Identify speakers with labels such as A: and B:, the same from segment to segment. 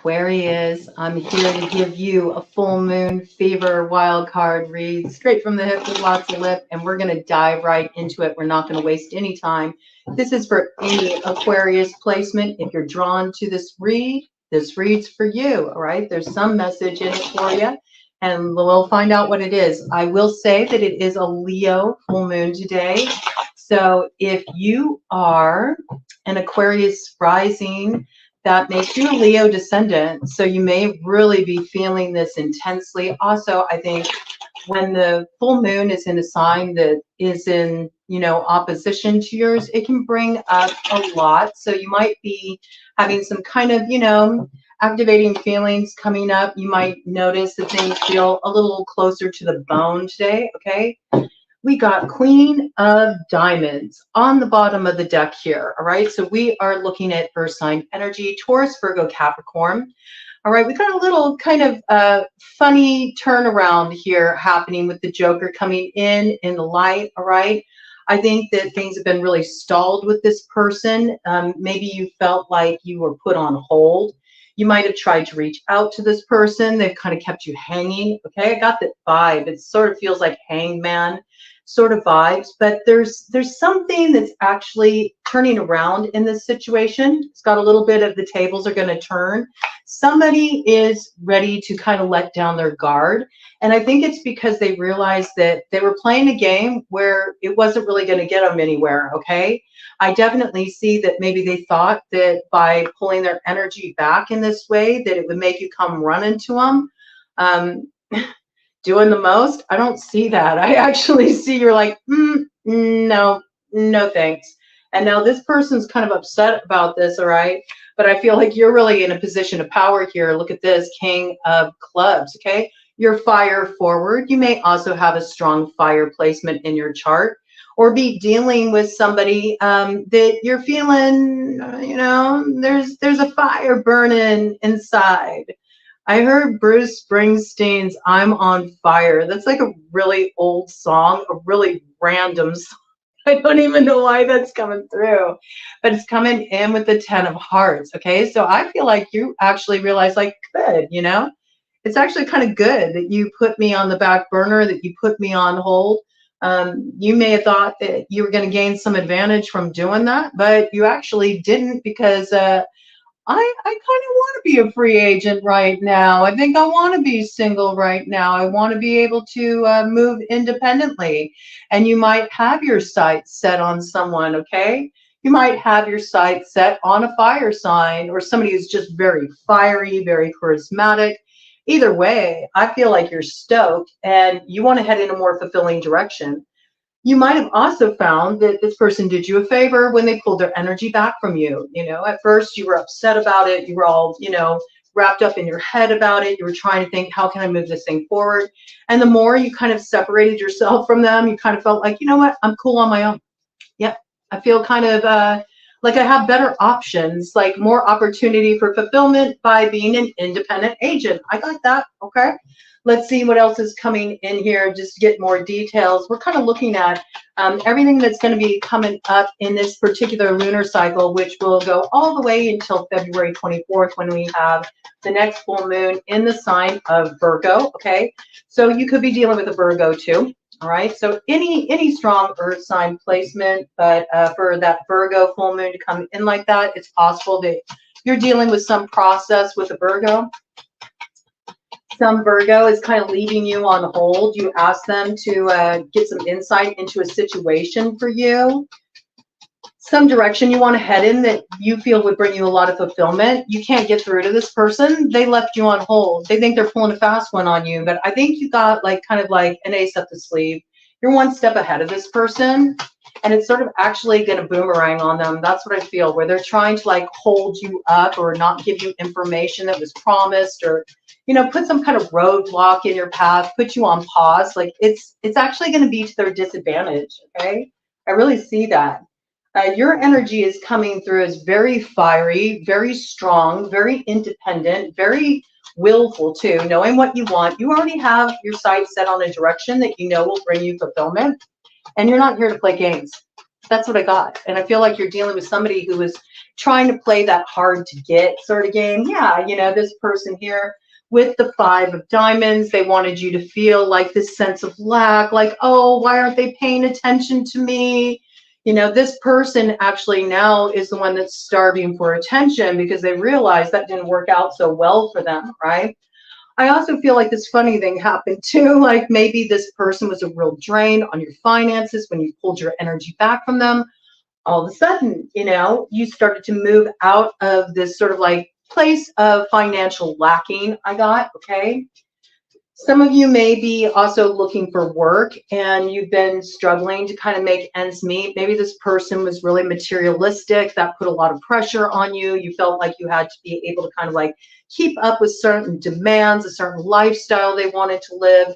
A: Aquarius, I'm here to give you a full moon fever wild card read straight from the hip with lots of lip, and we're going to dive right into it. We're not going to waste any time. This is for any Aquarius placement. If you're drawn to this read's for you. All right, there's some message in it for you, and we'll find out what it is. I will say that it is a Leo full moon today. So if you are an Aquarius rising, that makes you a Leo descendant. So you may really be feeling this intensely. Also, I think when the full moon is in a sign that is in, opposition to yours, it can bring up a lot. So you might be having some kind of, activating feelings coming up. You might notice that things feel a little closer to the bone today. Okay. We got Queen of Diamonds on the bottom of the deck here. All right, so we are looking at earth sign energy, Taurus, Virgo, Capricorn. All right, we got a little kind of funny turnaround here happening with the Joker coming in the light. All right, I think that things have been really stalled with this person. Maybe you felt like you were put on hold. You might have tried to reach out to this person. They've kind of kept you hanging. Okay, I got that vibe. It sort of feels like hangman sort of vibes, but there's something that's actually turning around in this situation. It's got a little bit of the tables are going to turn. Somebody is ready to kind of let down their guard. And I think it's because they realized that they were playing a game where it wasn't really going to get them anywhere. Okay. I definitely see that maybe they thought that by pulling their energy back in this way, that it would make you come running to them. Doing the most. I don't see that. I actually see you're like, no thanks. And now this person's kind of upset about this, all right? But I feel like you're really in a position of power here. Look at this, King of Clubs, okay? You're fire forward. You may also have a strong fire placement in your chart, or be dealing with somebody that you're feeling, there's a fire burning inside. I heard Bruce Springsteen's I'm on Fire. That's like a really old song, a really random song. I don't even know why that's coming through, but it's coming in with the 10 of Hearts. Okay, so I feel like you actually realize, like, good, it's actually kind of good that you put me on the back burner, that you put me on hold. You may have thought that you were going to gain some advantage from doing that, but you actually didn't, because I kind of want to be a free agent right now. I think I want to be single right now. I want to be able to move independently. And you might have your sights set on someone, okay? You might have your sights set on a fire sign, or somebody who's just very fiery, very charismatic. Either way, I feel like you're stoked and you want to head in a more fulfilling direction. You might have also found that this person did you a favor when they pulled their energy back from you. At first you were upset about it. You were all, wrapped up in your head about it. You were trying to think, how can I move this thing forward? And the more you kind of separated yourself from them, you kind of felt like, you know what, I'm cool on my own. Yep. I feel kind of like I have better options, like more opportunity for fulfillment by being an independent agent. I got that. Okay. Let's see what else is coming in here, just to get more details. We're kind of looking at everything that's going to be coming up in this particular lunar cycle, which will go all the way until February 24th, when we have the next full moon in the sign of Virgo. Okay, so you could be dealing with a Virgo too. All right, so any strong earth sign placement, but for that Virgo full moon to come in like that, it's possible that you're dealing with some process with a Virgo. Some Virgo is kind of leaving you on hold. You ask them to get some insight into a situation for you, some direction you want to head in that you feel would bring you a lot of fulfillment. You can't get through to this person. They left you on hold. They think they're pulling a fast one on you, but I think you got like kind of like an ace up the sleeve. You're one step ahead of this person, and it's sort of actually going to boomerang on them. That's what I feel, where they're trying to like hold you up or not give you information that was promised, or put some kind of roadblock in your path, put you on pause. Like it's actually going to be to their disadvantage. Okay, I really see that. Your energy is coming through as very fiery, very strong, very independent, very willful too, knowing what you want. You already have your sights set on a direction that will bring you fulfillment, and you're not here to play games. That's what I got. And I feel like you're dealing with somebody who is trying to play that hard to get sort of game. Yeah, you know, this person here with the 5 of diamonds, they wanted you to feel like this sense of lack, like, oh, why aren't they paying attention to me? You know, this person actually now is the one that's starving for attention because they realized that didn't work out so well for them, right? I also feel like this funny thing happened too. Like maybe this person was a real drain on your finances when you pulled your energy back from them. All of a sudden, you know, you started to move out of this sort of like place of financial lacking. I got, okay. Some of you may be also looking for work and you've been struggling to kind of make ends meet. Maybe this person was really materialistic. That put a lot of pressure on you. You felt like you had to be able to kind of like keep up with certain demands, a certain lifestyle they wanted to live.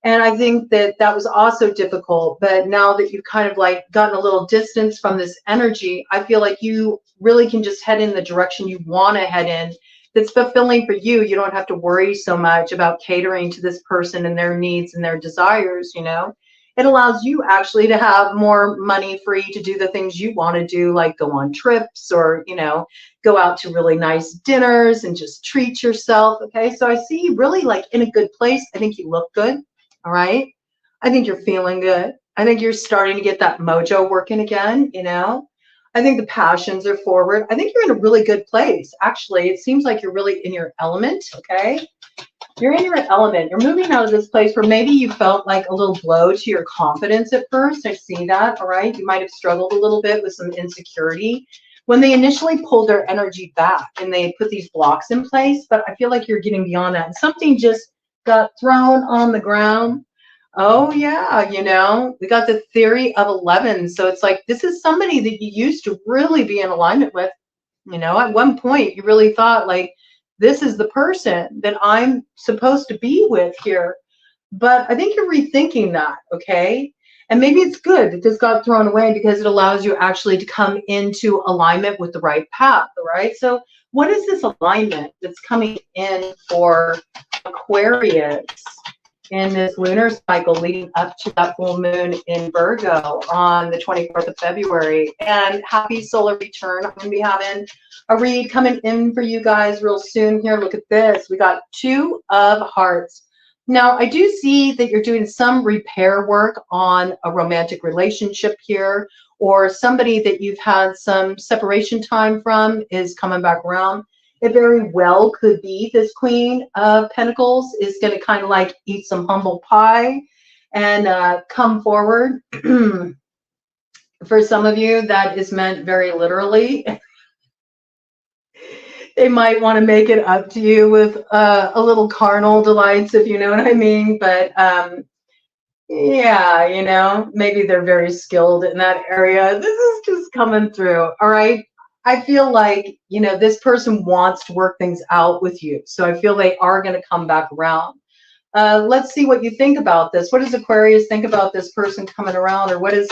A: And I think that that was also difficult. But now that you've kind of like gotten a little distance from this energy, I feel like you really can just head in the direction you want to head in. That's fulfilling for you. You don't have to worry so much about catering to this person and their needs and their desires, you know. It allows you actually to have more money free to do the things you want to do, like go on trips or, you know, go out to really nice dinners and just treat yourself. Okay. So I see you really like in a good place. I think you look good. All right. I think you're feeling good. I think you're starting to get that mojo working again, you know. I think the passions are forward. I think you're in a really good place. Actually, it seems like you're really in your element, okay? You're in your element. You're moving out of this place where maybe you felt like a little blow to your confidence at first. I see that, all right? You might have struggled a little bit with some insecurity when they initially pulled their energy back and they put these blocks in place, but I feel like you're getting beyond that. And something just got thrown on the ground. Oh, yeah, you know, we got the theory of 11. So it's like, this is somebody that you used to really be in alignment with. You know, at one point, you really thought, like, this is the person that I'm supposed to be with here. But I think you're rethinking that, okay? And maybe it's good that this got thrown away because it allows you actually to come into alignment with the right path, all right? So what is this alignment that's coming in for Aquarius in this lunar cycle leading up to that full moon in Virgo on the 24th of February? And happy solar return. I'm going to be having a read coming in for you guys real soon here. Look at this. We got 2 of hearts. Now, I do see that you're doing some repair work on a romantic relationship here, or somebody that you've had some separation time from is coming back around. It very well could be this Queen of Pentacles is going to kind of like eat some humble pie and come forward. For some of you, that is meant very literally. They might want to make it up to you with a little carnal delights, if you know what I mean. But yeah, you know, maybe they're very skilled in that area. This is just coming through. All right. I feel like, you know, this person wants to work things out with you. So I feel they are going to come back around. Let's see what you think about this. What does Aquarius think about this person coming around? Or what is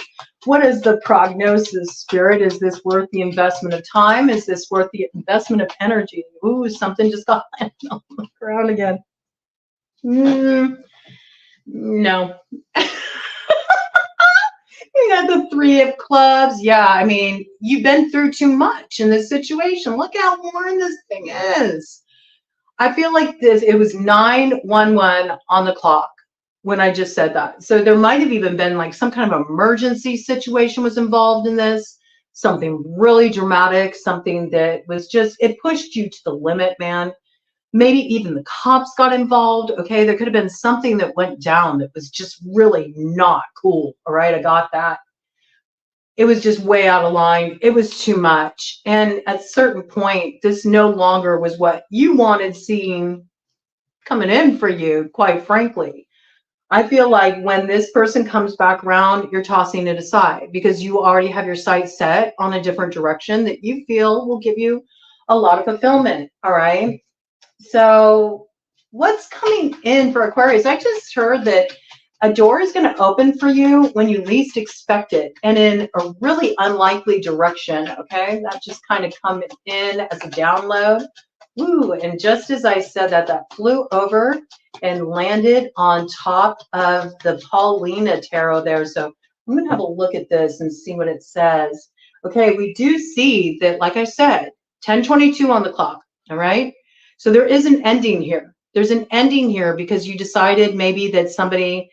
A: the prognosis, Spirit? Is this worth the investment of time? Is this worth the investment of energy? Ooh, something just got landed on the ground again. No. You got the 3 of clubs. Yeah, I mean, you've been through too much in this situation. Look how worn this thing is. I feel like it was 9:11 on the clock when I just said that. So there might have even been like some kind of emergency situation was involved in this, something really dramatic, something that was just, it pushed you to the limit, man. Maybe even the cops got involved. Okay, there could have been something that went down that was just really not cool. All right, I got that. It was just way out of line. It was too much. And at a certain point, this no longer was what you wanted seeing coming in for you, quite frankly. I feel like when this person comes back around, you're tossing it aside because you already have your sights set on a different direction that you feel will give you a lot of fulfillment. All right. So what's coming in for Aquarius? I just heard that a door is going to open for you when you least expect it and in a really unlikely direction. Okay, that just kind of come in as a download. Ooh, and just as I said that, that flew over and landed on top of the Paulina tarot there. So I'm going to have a look at this and see what it says. Okay, we do see that, like I said, 10:22 on the clock, all right? So there is an ending here. There's an ending here because you decided maybe that somebody,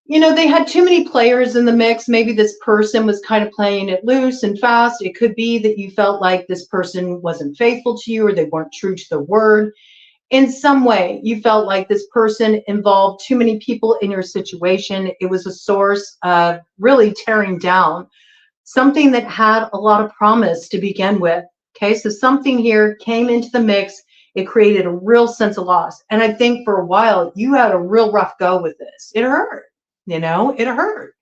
A: you know, they had too many players in the mix. Maybe this person was kind of playing it loose and fast. It could be that you felt like this person wasn't faithful to you or they weren't true to their word. In some way, you felt like this person involved too many people in your situation. It was a source of really tearing down something that had a lot of promise to begin with. Okay, so something here came into the mix. It created a real sense of loss. And I think for a while, you had a real rough go with this. It hurt, you know, it hurt.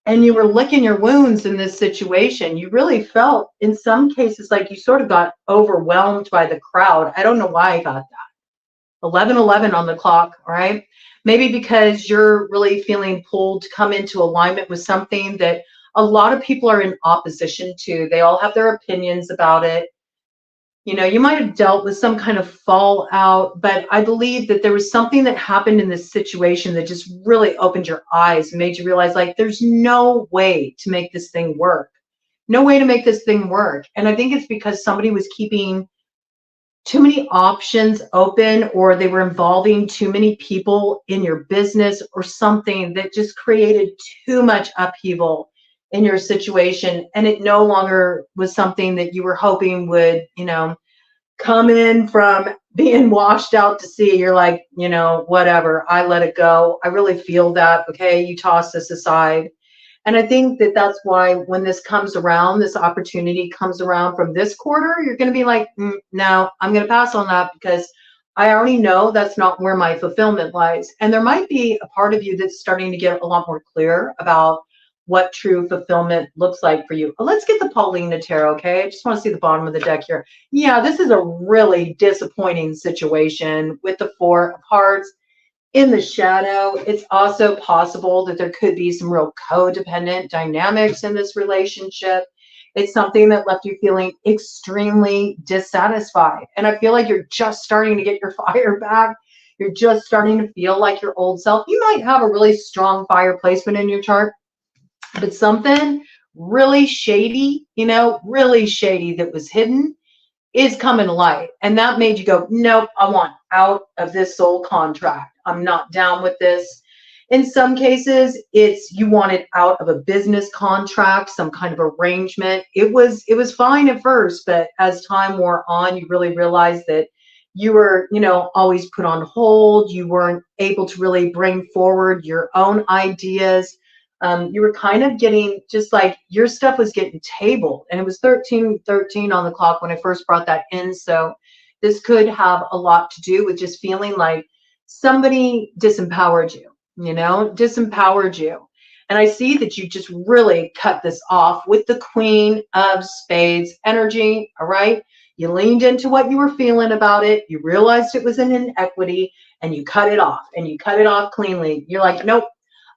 A: And you were licking your wounds in this situation. You really felt, in some cases, like you sort of got overwhelmed by the crowd. I don't know why I got that. 11:11 on the clock, all right? Maybe because you're really feeling pulled to come into alignment with something that a lot of people are in opposition to. They all have their opinions about it. You know, you might have dealt with some kind of fallout, but I believe that there was something that happened in this situation that just really opened your eyes and made you realize, like, there's no way to make this thing work. No way to make this thing work. And I think it's because somebody was keeping too many options open, or they were involving too many people in your business or something that just created too much upheaval in your situation. And it no longer was something that you were hoping would, you know, come in from being washed out to sea. You're like, you know, whatever, I let it go. I really feel that. Okay, you toss this aside. And I think that that's why when this comes around, this opportunity comes around from this quarter, you're going to be like, no, I'm going to pass on that because I already know that's not where my fulfillment lies. And there might be a part of you that's starting to get a lot more clear about what true fulfillment looks like for you. But let's get the Paulina Tarot, okay? I just want to see the bottom of the deck here. Yeah, this is a really disappointing situation with the Four of Hearts. In the shadow, it's also possible that there could be some real codependent dynamics in this relationship. It's something that left you feeling extremely dissatisfied. And I feel like you're just starting to get your fire back. You're just starting to feel like your old self. You might have a really strong fire placement in your chart, but something really shady, you know, really shady that was hidden is coming to light. And that made you go, nope, I want out of this soul contract. I'm not down with this. In some cases, it's you wanted out of a business contract, some kind of arrangement. It was fine at first, but as time wore on, you really realized that you were, you know, always put on hold. You weren't able to really bring forward your own ideas. You were kind of getting, just like your stuff was getting tabled, and it was 13:13 on the clock when I first brought that in. So this could have a lot to do with just feeling like somebody disempowered you, you know, disempowered you. And I see that you just really cut this off with the Queen of Spades energy. All right. You leaned into what you were feeling about it. You realized it was an inequity and you cut it off, and you cut it off cleanly. You're like, nope.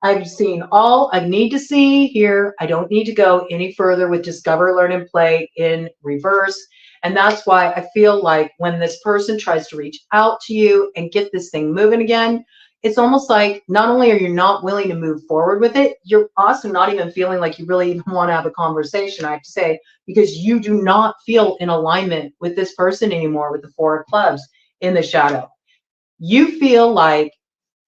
A: I've seen all I need to see here. I don't need to go any further with Discover, Learn, and Play in reverse. And that's why I feel like when this person tries to reach out to you and get this thing moving again, it's almost like not only are you not willing to move forward with it, you're also not even feeling like you really even want to have a conversation, I have to say, because you do not feel in alignment with this person anymore with the Four of Clubs in the shadow. You feel like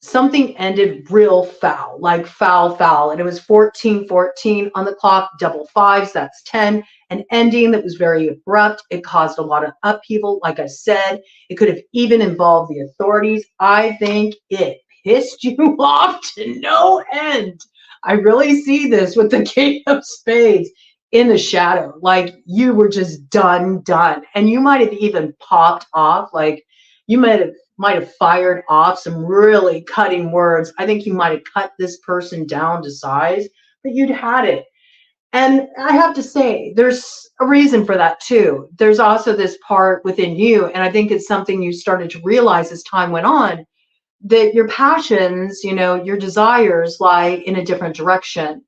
A: something ended real foul, like foul. And it was 14:14 on the clock, double fives, that's 10. An ending that was very abrupt. It caused a lot of upheaval. Like I said, it could have even involved the authorities. I think it pissed you off to no end. I really see this with the King of Spades in the shadow. Like you were just done. And you might have even popped off. Like you might have fired off some really cutting words. I think you might have cut this person down to size, but you'd had it. And I have to say, there's a reason for that too. There's also this part within you, and I think it's something you started to realize as time went on, that your passions, you know, your desires lie in a different direction.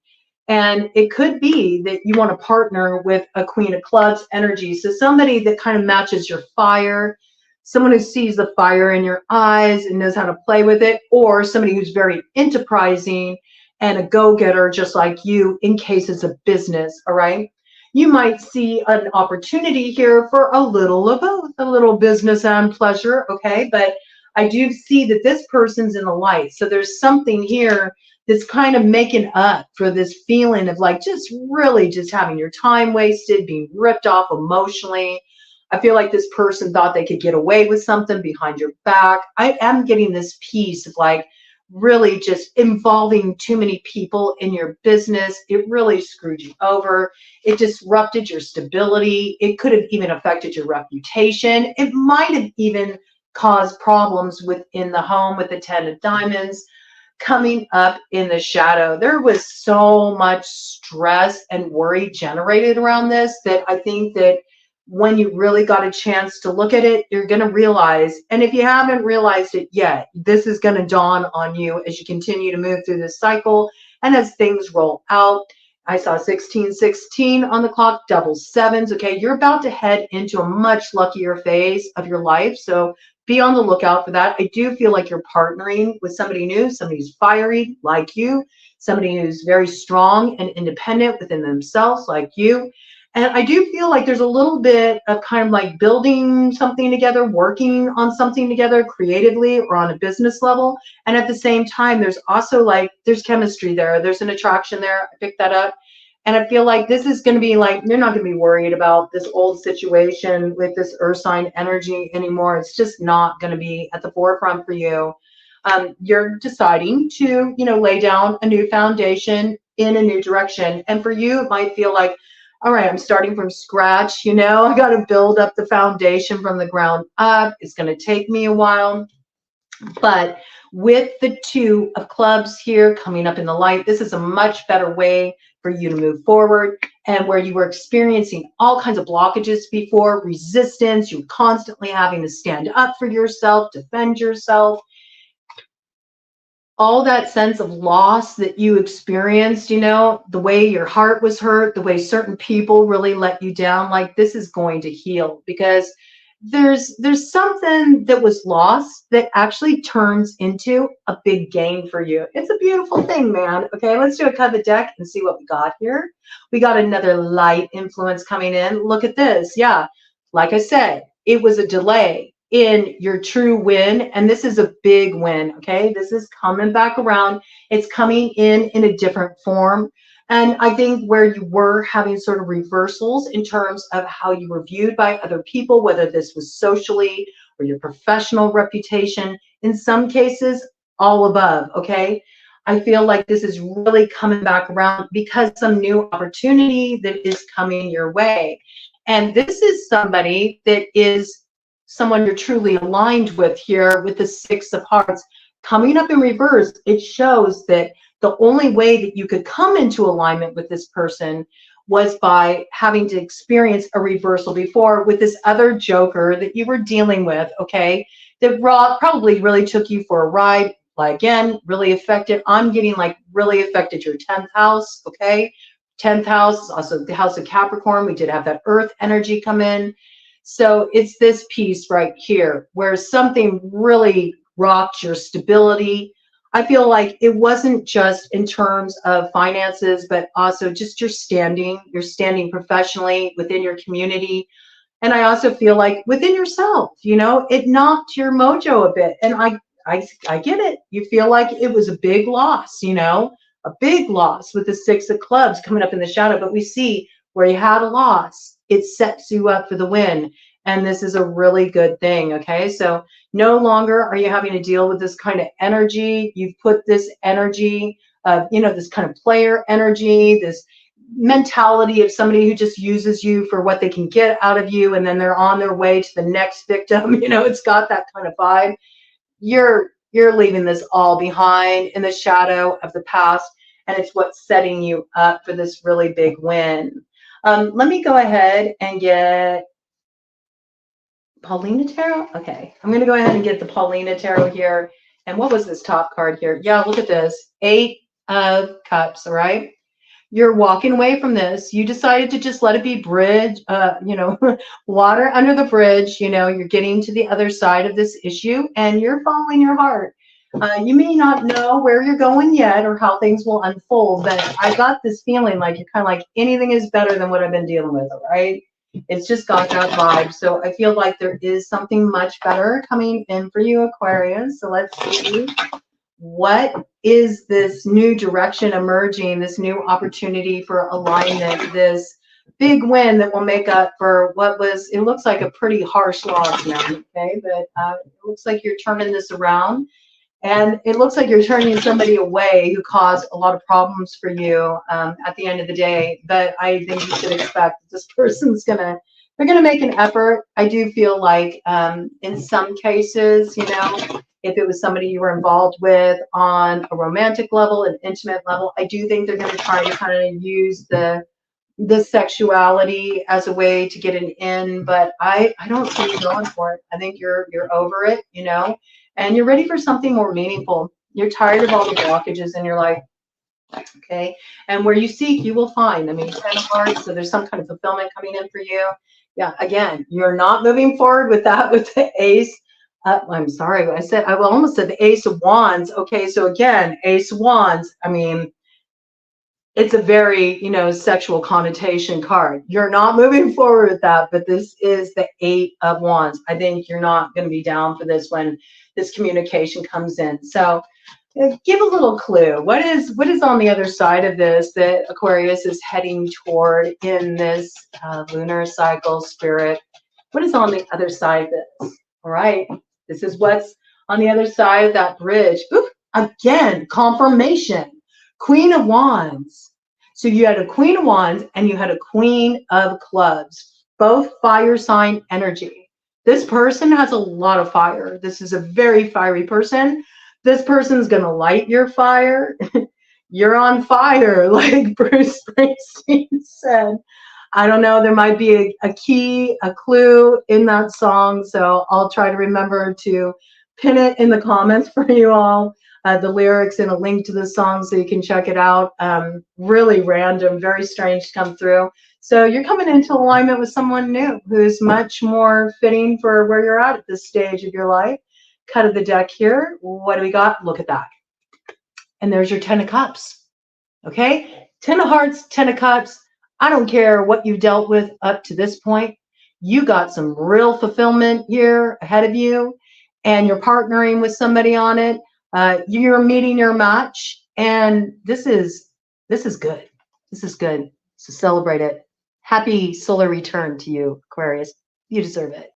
A: And it could be that you want to partner with a Queen of Clubs energy. So somebody that kind of matches your fire, someone who sees the fire in your eyes and knows how to play with it, or somebody who's very enterprising and a go-getter just like you in cases of business, all right? You might see an opportunity here for a little of both, a little business and pleasure, okay? But I do see that this person's in the light. So there's something here that's kind of making up for this feeling of like just really just having your time wasted, being ripped off emotionally. I feel like this person thought they could get away with something behind your back. I am getting this piece of like really just involving too many people in your business. It really screwed you over. It disrupted your stability. It could have even affected your reputation. It might have even caused problems within the home with the 10 of diamonds coming up in the shadow. There was so much stress and worry generated around this that I think that when you really got a chance to look at it, you're going to realize, and if you haven't realized it yet, this is going to dawn on you as you continue to move through this cycle and as things roll out. I saw 1616 on the clock, double sevens. Okay, you're about to head into a much luckier phase of your life. So be on the lookout for that. I do feel like you're partnering with somebody new, somebody who's fiery like you, somebody who's very strong and independent within themselves like you. And I do feel like there's a little bit of kind of like building something together, working on something together creatively or on a business level. And at the same time, there's also like, there's chemistry there. There's an attraction there. I picked that up. And I feel like this is going to be like, you're not going to be worried about this old situation with this earth sign energy anymore. It's just not going to be at the forefront for you. You're deciding to, lay down a new foundation in a new direction. And for you, it might feel like, all right, I'm starting from scratch. I got to build up the foundation from the ground up. It's going to take me a while. But with the 2 of clubs here coming up in the light, this is a much better way for you to move forward. And where you were experiencing all kinds of blockages before, resistance, you're constantly having to stand up for yourself, defend yourself. All that sense of loss that you experienced, the way your heart was hurt, the way certain people really let you down, like this is going to heal because there's something that was lost that actually turns into a big gain for you. It's a beautiful thing, man. Okay, let's do a cut of the deck and see what we got here. We got another light influence coming in. Look at this. Yeah, like I said, it was a delay in your true win, and this is a big win. Okay, this is coming back around. It's coming in a different form. And I think where you were having sort of reversals in terms of how you were viewed by other people, whether this was socially or your professional reputation, in some cases, all above, okay? I feel like this is really coming back around because some new opportunity that is coming your way. And this is somebody that is someone you're truly aligned with here with the 6 of hearts. Coming up in reverse, it shows that the only way that you could come into alignment with this person was by having to experience a reversal before with this other joker that you were dealing with, okay? That probably really took you for a ride. Like, again, really affected. I'm getting like really affected your 10th house, okay? 10th house is also the house of Capricorn. We did have that earth energy come in. So it's this piece right here where something really rocked your stability. I feel like it wasn't just in terms of finances, but also just your standing professionally within your community. And I also feel like within yourself, it knocked your mojo a bit. And I get it. You feel like it was a big loss, a big loss with the 6 of clubs coming up in the shadow. But we see where you had a loss, it sets you up for the win. And this is a really good thing, okay? So no longer are you having to deal with this kind of energy. You've put this energy of, this kind of player energy, this mentality of somebody who just uses you for what they can get out of you, and then they're on their way to the next victim. It's got that kind of vibe. You're leaving this all behind in the shadow of the past, and it's what's setting you up for this really big win. Let me go ahead and get Paulina Tarot. Okay, I'm going to go ahead and get the Paulina Tarot here. And what was this top card here? Yeah, look at this. 8 of Cups, all right? You're walking away from this. You decided to just let it be bridge, water under the bridge. You're getting to the other side of this issue and you're following your heart. You may not know where you're going yet or how things will unfold, but I got this feeling like you're kind of like anything is better than what I've been dealing with, right? It's just got that vibe. So I feel like there is something much better coming in for you, Aquarius. So let's see. What is this new direction emerging, this new opportunity for alignment, this big win that will make up for what was, it looks like a pretty harsh loss now, okay? But it looks like you're turning this around. And it looks like you're turning somebody away who caused a lot of problems for you at the end of the day. But I think you should expect that this person's they're gonna make an effort. I do feel like in some cases, you know, if it was somebody you were involved with on a romantic level, an intimate level, I do think they're gonna try to kind of use the sexuality as a way to get an in, but I don't see you going for it. I think you're over it, you know, and you're ready for something more meaningful. You're tired of all the blockages in your life, okay? And where you seek, you will find. I mean, 10 of hearts, so there's some kind of fulfillment coming in for you. Yeah, again, you're not moving forward with that with the ace. I'm sorry, I almost said the ace of wands. Okay, so again, ace of wands, I mean, it's a very, you know, sexual connotation card. You're not moving forward with that, but this is the 8 of wands. I think you're not going to be down for this when this communication comes in. So give a little clue. What is on the other side of this that Aquarius is heading toward in this lunar cycle spirit? What is on the other side of this? All right. This is what's on the other side of that bridge. Ooh, again, confirmation. Queen of Wands. So you had a Queen of Wands and you had a Queen of Clubs, both fire sign energy. This person has a lot of fire. This is a very fiery person. This person's going to light your fire. You're on fire, like Bruce Springsteen said. I don't know, there might be a key, a clue in that song. So I'll try to remember to pin it in the comments for you all. The lyrics and a link to the song so you can check it out. Really random, very strange to come through. So you're coming into alignment with someone new who's much more fitting for where you're at this stage of your life. Cut of the deck here. What do we got? Look at that. And there's your 10 of Cups. Okay? 10 of Hearts, 10 of Cups. I don't care what you dealt with up to this point. You got some real fulfillment here ahead of you, and you're partnering with somebody on it. You're meeting your match, and this is good. This is good. So celebrate it. Happy solar return to you, Aquarius. You deserve it.